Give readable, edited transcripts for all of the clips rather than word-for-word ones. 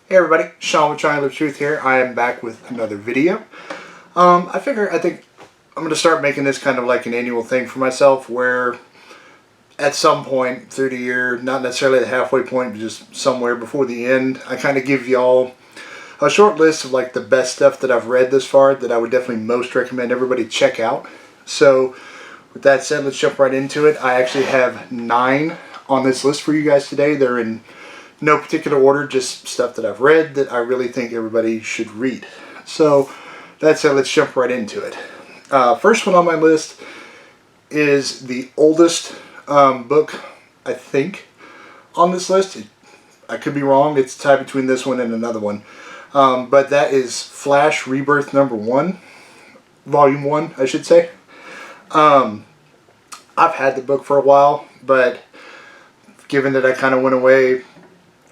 Hey everybody, Sean with Triangle of Truth here. I am back with another video. I think I'm going to start making this kind of like an annual thing for myself where at some point through the year, not necessarily the halfway point, but just somewhere before the end, I kind of give y'all a short list of like the best stuff that I've read this far that I would definitely most recommend everybody check out. So with that said, let's jump right into it. I actually have 9 on this list for you guys today. They're in no particular order, just stuff that I've read that I really think everybody should read. So that said, let's jump right into it. First one on my list is the oldest book, I think, on this list. I could be wrong. It's tied between this one and another one. But that is Flash Rebirth number 1. Volume 1, I should say. I've had the book for a while, but given that I kind of went away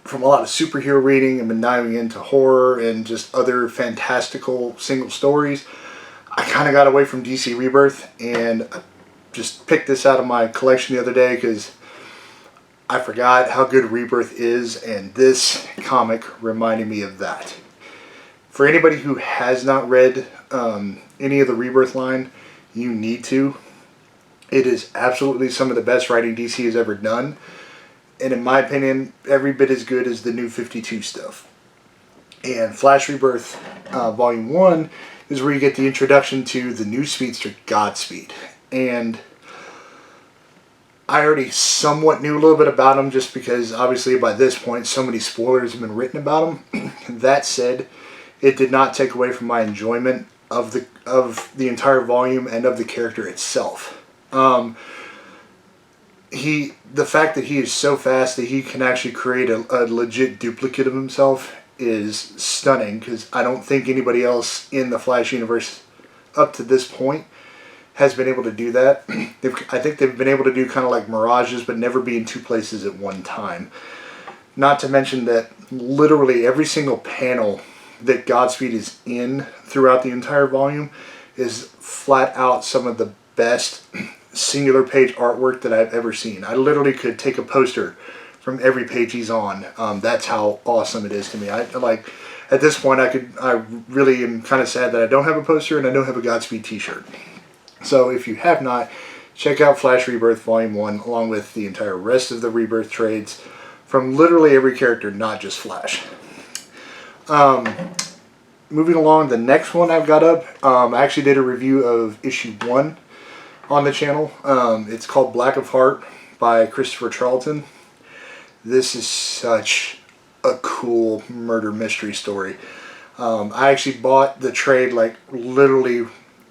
from a lot of superhero reading and been diving into horror and just other fantastical single stories, I kind of got away from DC Rebirth and just picked this out of my collection the other day because I forgot how good Rebirth is, and this comic reminded me of that. For anybody who has not read any of the Rebirth line, you need to. It is absolutely some of the best writing DC has ever done. And in my opinion, every bit as good as the New 52 stuff. And Flash Rebirth Volume 1 is where you get the introduction to the new speedster, Godspeed. And I already somewhat knew a little bit about him just because obviously by this point so many spoilers have been written about him. That said, it did not take away from my enjoyment of the entire volume and of the character itself. The fact that he is so fast that he can actually create a legit duplicate of himself is stunning, because I don't think anybody else in the Flash universe up to this point has been able to do that. I think they've been able to do kind of like mirages, but never be in 2 places at one time. Not to mention that literally every single panel that Godspeed is in throughout the entire volume is flat out some of the best singular page artwork that I've ever seen. I literally could take a poster from every page he's on. That's how awesome it is to me. At this point I really am kind of sad that I don't have a poster and I don't have a Godspeed t-shirt. So if you have not, check out Flash Rebirth Volume 1 along with the entire rest of the Rebirth trades from literally every character, not just Flash. Moving along, the next one I've got up, I actually did a review of issue 1 on the channel. It's called Black of Heart by Christopher Charlton. This is such a cool murder mystery story. I actually bought the trade like literally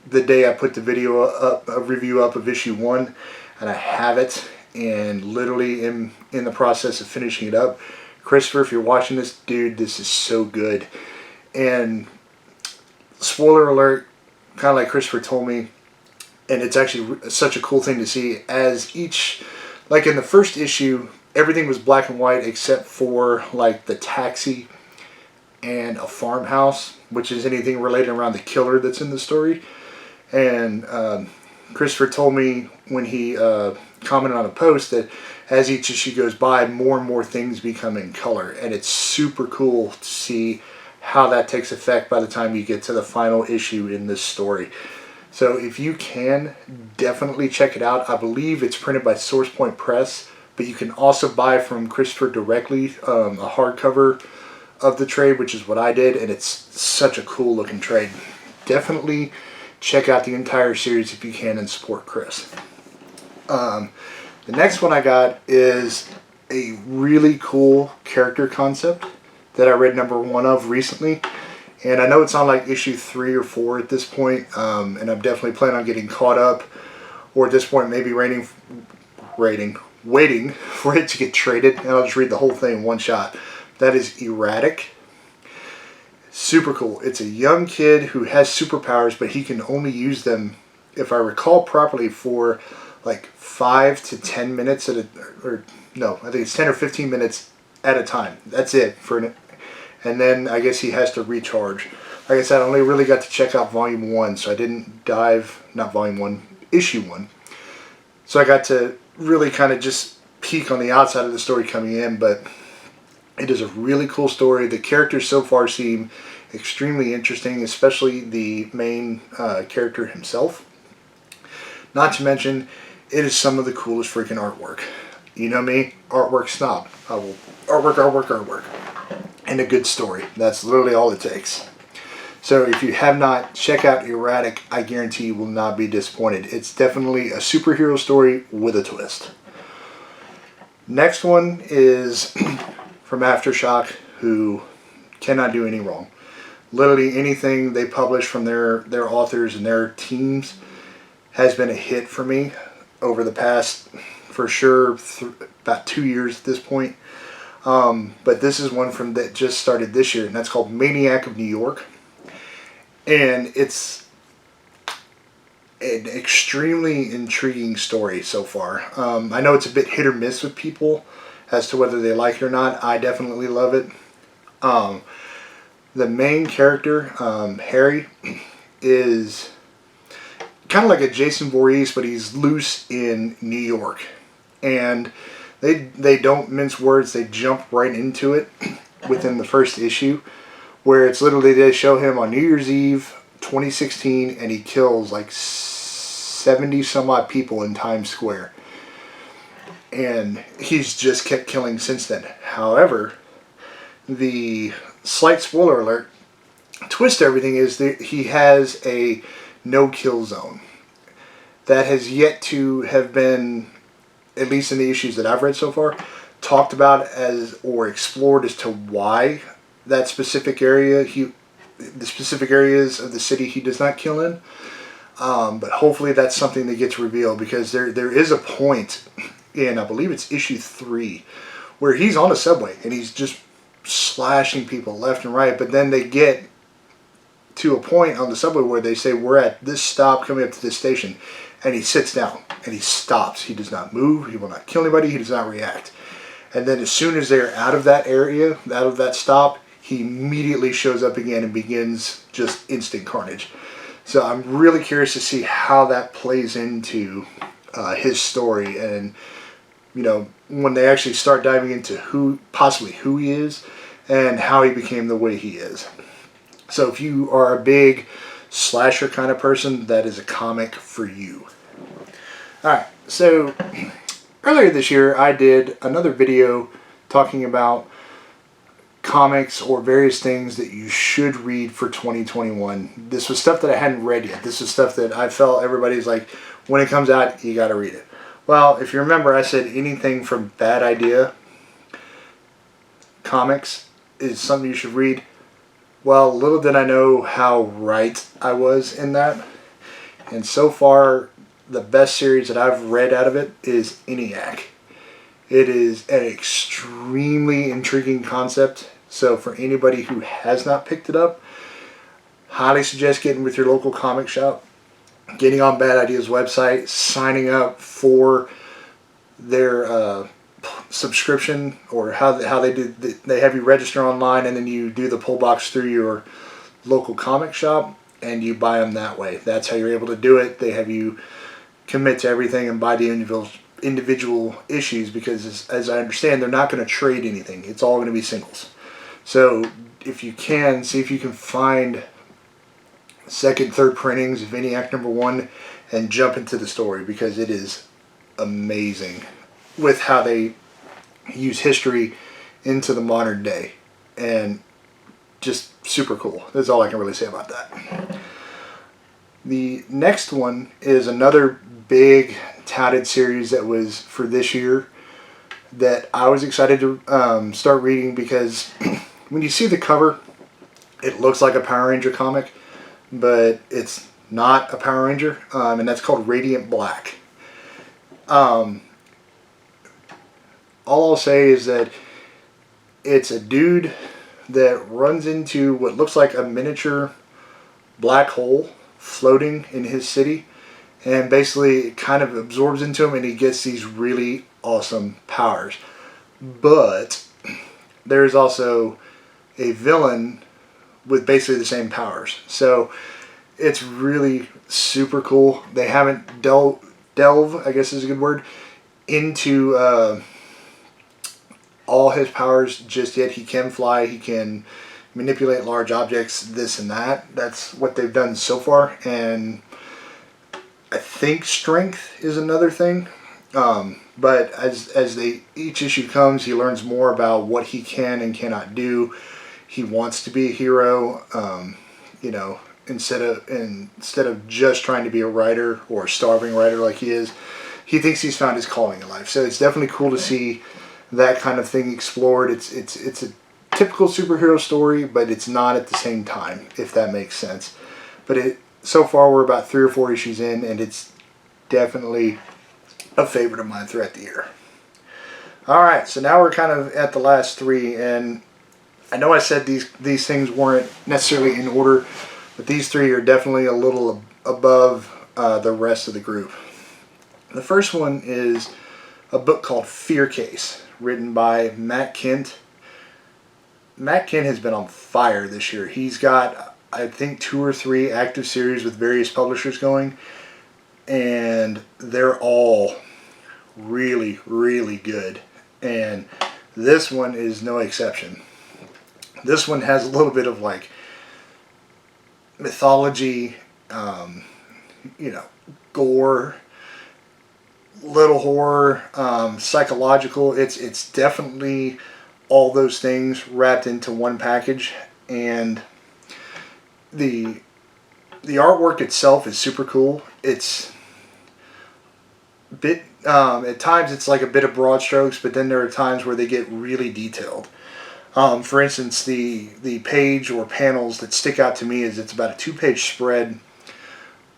the day I put the video up, a review up of issue 1, and I have it and literally am in the process of finishing it up. Christopher, if you're watching this, dude, this is so good. And spoiler alert, kind of like Christopher told me, and it's actually such a cool thing to see, as each, like in the first issue, everything was black and white except for like the taxi and a farmhouse, which is anything related around the killer that's in the story. And Christopher told me when he commented on a post that as each issue goes by, more and more things become in color. And it's super cool to see how that takes effect by the time you get to the final issue in this story. So if you can, definitely check it out. I believe it's printed by Source Point Press, but you can also buy from Christopher directly a hardcover of the trade, which is what I did, and it's such a cool looking trade. Definitely check out the entire series if you can and support Chris. The next one I got is a really cool character concept that I read number 1 of recently. And I know it's on like issue 3 or 4 at this point, and I'm definitely planning on getting caught up, or at this point maybe waiting for it to get traded, and I'll just read the whole thing in one shot. That is Erratic. Super cool. It's a young kid who has superpowers, but he can only use them, if I recall properly, for like 5 to 10 minutes at a, or no, I think it's 10 or 15 minutes at a time. That's it for an. And then I guess he has to recharge. Like I said, I only really got to check out Volume 1, so I didn't dive, not Volume 1, Issue 1. So I got to really kind of just peek on the outside of the story coming in, but It is a really cool story. The characters so far seem extremely interesting, especially the main character himself. Not to mention, it is some of the coolest freaking artwork. You know me, artwork snob. I will artwork, artwork, artwork. And a good story. That's literally all it takes. So if you have not, check out Erratic. I guarantee you will not be disappointed. It's definitely a superhero story with a twist. Next one is from Aftershock, who cannot do any wrong. Literally anything they publish from their authors and their teams has been a hit for me over the past, for sure, about 2 years at this point. But this is one from that just started this year, and that's called Maniac of New York. And it's an extremely intriguing story so far. I know it's a bit hit or miss with people as to whether they like it or not. I definitely love it. The main character, Harry, is kind of like a Jason Voorhees, but he's loose in New York. And they don't mince words. They jump right into it within the first issue, where it's literally they show him on New Year's Eve 2016, and he kills like 70 some odd people in Times Square. And he's just kept killing since then. However, the slight spoiler alert, twist to everything is that he has a no-kill zone. That has yet to have been, at least in the issues that I've read so far, talked about as or explored as to why that specific area, the specific areas of the city he does not kill in. But hopefully that's something that gets revealed, because there is a point in, I believe it's issue 3, where he's on a subway and he's just slashing people left and right. But then they get to a point on the subway where they say, we're at this stop coming up to this station. And he sits down and he stops. He does not move. He will not kill anybody. He does not react. And then as soon as they're out of that area, out of that stop, he immediately shows up again and begins just instant carnage. So I'm really curious to see how that plays into his story, and you know, when they actually start diving into possibly who he is and how he became the way he is. So if you are a big slasher kind of person, that is a comic for you. Alright, so earlier this year I did another video talking about comics or various things that you should read for 2021. This was stuff that I hadn't read yet. This is stuff that I felt everybody's like, when it comes out, you gotta read it. Well, if you remember, I said anything from Bad Idea comics is something you should read. Well, little did I know how right I was in that. And so far, the best series that I've read out of it is Iniak. It is an extremely intriguing concept. So for anybody who has not picked it up, highly suggest getting with your local comic shop, getting on Bad Idea's website, signing up for their subscription, or how they do. They have you register online, and then you do the pull box through your local comic shop, and you buy them that way. That's how you're able to do it. They have you commit to everything and buy the individual issues, because as I understand, they're not going to trade anything. It's all going to be singles. So if you can, see if you can find second, third printings of Iniak #1 and jump into the story, because it is amazing with how they use history into the modern day, and just super cool. That's all I can really say about that. The next one is another big touted series that was for this year that I was excited to start reading, because when you see the cover, it looks like a Power Ranger comic, but it's not a Power Ranger, and that's called Radiant Black. All I'll say is that it's a dude that runs into what looks like a miniature black hole floating in his city, and basically it kind of absorbs into him, and he gets these really awesome powers. But there's also a villain with basically the same powers. So it's really super cool. They haven't delve, I guess is a good word, into all his powers just yet. He can fly, he can manipulate large objects, this and that. That's what they've done so far. And I think strength is another thing. But as each issue comes, he learns more about what he can and cannot do. He wants to be a hero, you know, instead of just trying to be a writer or a starving writer like he is. He thinks he's found his calling in life. So it's definitely cool to see that kind of thing explored. It's a typical superhero story, but it's not at the same time, if that makes sense. But so far we're about 3 or 4 issues in, and it's definitely a favorite of mine throughout the year. Alright, so now we're kind of at the last 3, and I know I said these things weren't necessarily in order, but these 3 are definitely a little above the rest of the group. The first one is a book called Fear Case, written by Matt Kindt. Matt Kindt has been on fire this year. He's got, I think, 2 or 3 active series with various publishers going, and they're all really, really good. And this one is no exception. This one has a little bit of like mythology, you know, gore, little horror, psychological. It's definitely all those things wrapped into one package. And the artwork itself is super cool. It's a bit at times it's like a bit of broad strokes, but then there are times where they get really detailed. For instance, the page or panels that stick out to me is it's about a 2-page spread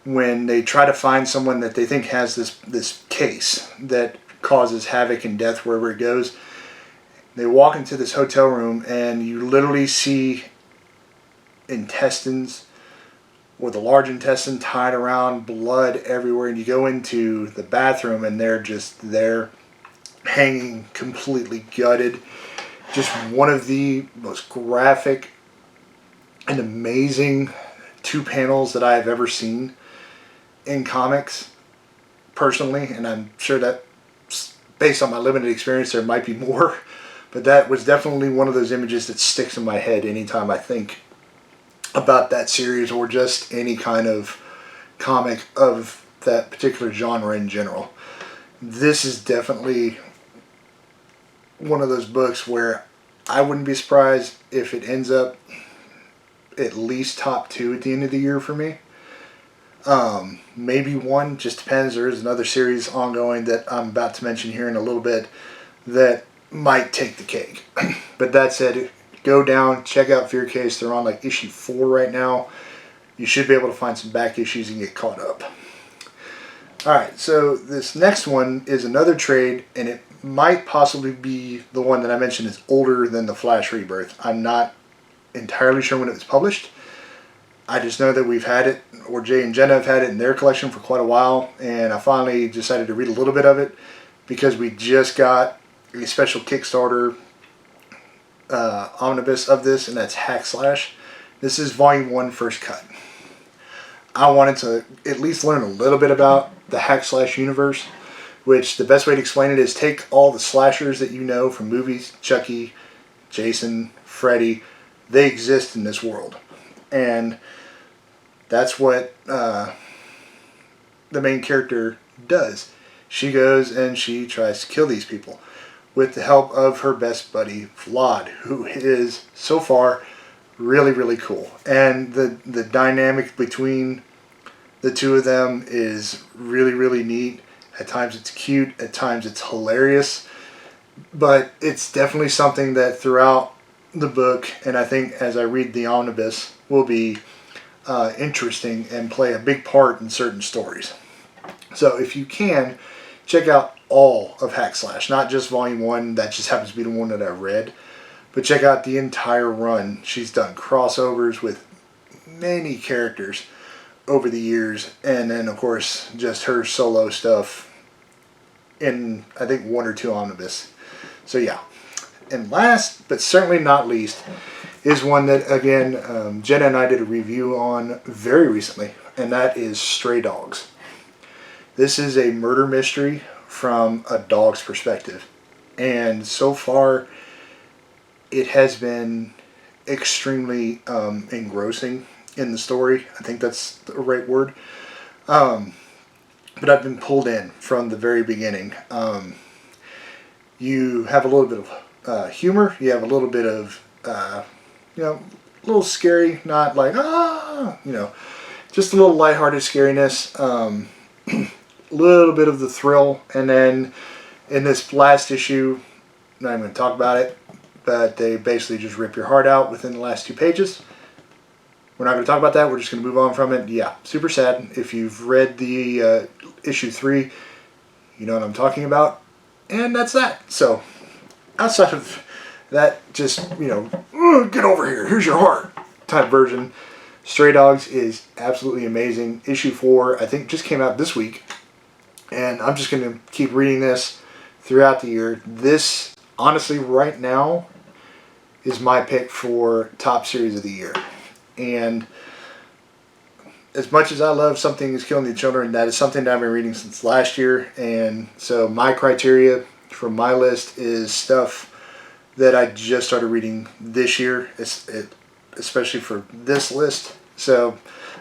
when they try to find someone that they think has this case that causes havoc and death wherever it goes. They walk into this hotel room and you literally see intestines, or the large intestine tied around, blood everywhere, and you go into the bathroom and they're just there hanging completely gutted. Just one of the most graphic and amazing 2 panels that I have ever seen in comics, personally, and I'm sure that based on my limited experience there might be more, but that was definitely one of those images that sticks in my head anytime I think about that series or just any kind of comic of that particular genre in general. This is definitely one of those books where I wouldn't be surprised if it ends up at least top 2 at the end of the year for me. Maybe 1, just depends. There is another series ongoing that I'm about to mention here in a little bit that might take the cake. But that said, go down, check out Fear Case. They're on like issue 4 right now. You should be able to find some back issues and get caught up. Alright, so this next one is another trade, and it might possibly be the one that I mentioned is older than the Flash Rebirth. I'm not entirely sure when it was published. I just know that we've had it, or Jay and Jenna have had it in their collection for quite a while, and I finally decided to read a little bit of it because we just got a special Kickstarter omnibus of this, and that's Hack Slash. This is Volume 1 First Cut. I wanted to at least learn a little bit about the Hack Slash universe, which the best way to explain it is take all the slashers that you know from movies, Chucky, Jason, Freddy, they exist in this world. And that's what the main character does. She goes and she tries to kill these people with the help of her best buddy, Vlad, who is, so far, really, really cool. And the dynamic between the two of them is really, really neat. At times it's cute, at times it's hilarious. But it's definitely something that throughout the book, and I think as I read the omnibus, will be interesting and play a big part in certain stories. So if you can, check out all of Hack Slash, not just Volume 1, that just happens to be the one that I read, but check out the entire run. She's done crossovers with many characters over the years, and then of course just her solo stuff in I think 1 or 2 omnibus. So yeah. And last but certainly not least is one that again Jenna and I did a review on very recently, and that is Stray Dogs. This is a murder mystery from a dog's perspective. And so far, it has been extremely engrossing in the story. I think that's the right word. But I've been pulled in from the very beginning. You have a little bit of humor. You have a little bit of, you know, a little scary, not like, you know, just a little lighthearted scariness. A little bit of the thrill. And then in this last issue, not even going to talk about it, but they basically just rip your heart out within the last 2 pages. We're not going to talk about that. We're just going to move on from it. Yeah, super sad. If you've read the issue 3, you know what I'm talking about. And that's that. So, outside of that, just, you know, get over here, here's your heart type version. Stray Dogs is absolutely amazing. Issue 4, I think, just came out this week. And I'm just going to keep reading this throughout the year. This, honestly, right now, is my pick for top series of the year. And as much as I love Something is Killing the Children, that is something that I've been reading since last year. And so my criteria for my list is stuff that I just started reading this year, especially for this list. So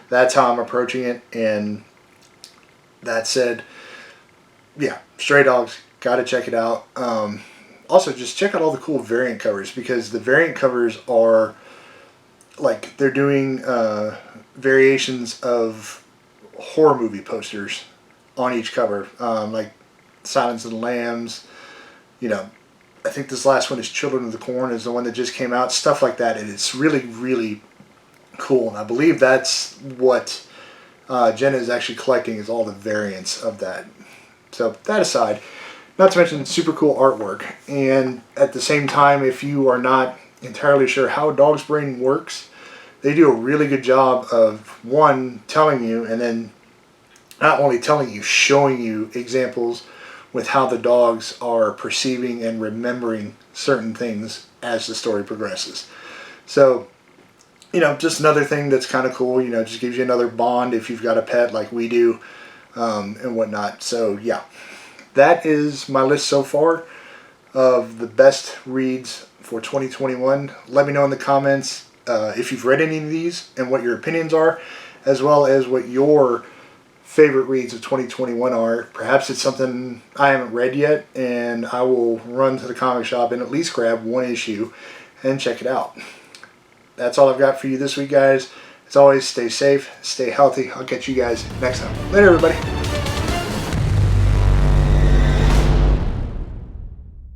that's how I'm approaching it. And that said, yeah, Stray Dogs, gotta check it out. Also, just check out all the cool variant covers, because the variant covers are like, they're doing variations of horror movie posters on each cover, like Silence of the Lambs, you know, I think this last one is Children of the Corn is the one that just came out, stuff like that. And it's really, really cool. And I believe that's what Jenna is actually collecting, is all the variants of that. So that aside, not to mention super cool artwork. And at the same time, if you are not entirely sure how Dog's Brain works, they do a really good job of, one, telling you, and then not only telling you, showing you examples with how the dogs are perceiving and remembering certain things as the story progresses. So, you know, just another thing that's kind of cool, you know, just gives you another bond if you've got a pet like we do, and whatnot. So, yeah, that is my list so far of the best reads for 2021. Let me know in the comments if you've read any of these and what your opinions are, as well as what your favorite reads of 2021 are. Perhaps it's something I haven't read yet, and I will run to the comic shop and at least grab one issue and check it out. That's all I've got for you this week, guys. As always, stay safe, stay healthy. I'll catch you guys next time. Later, everybody.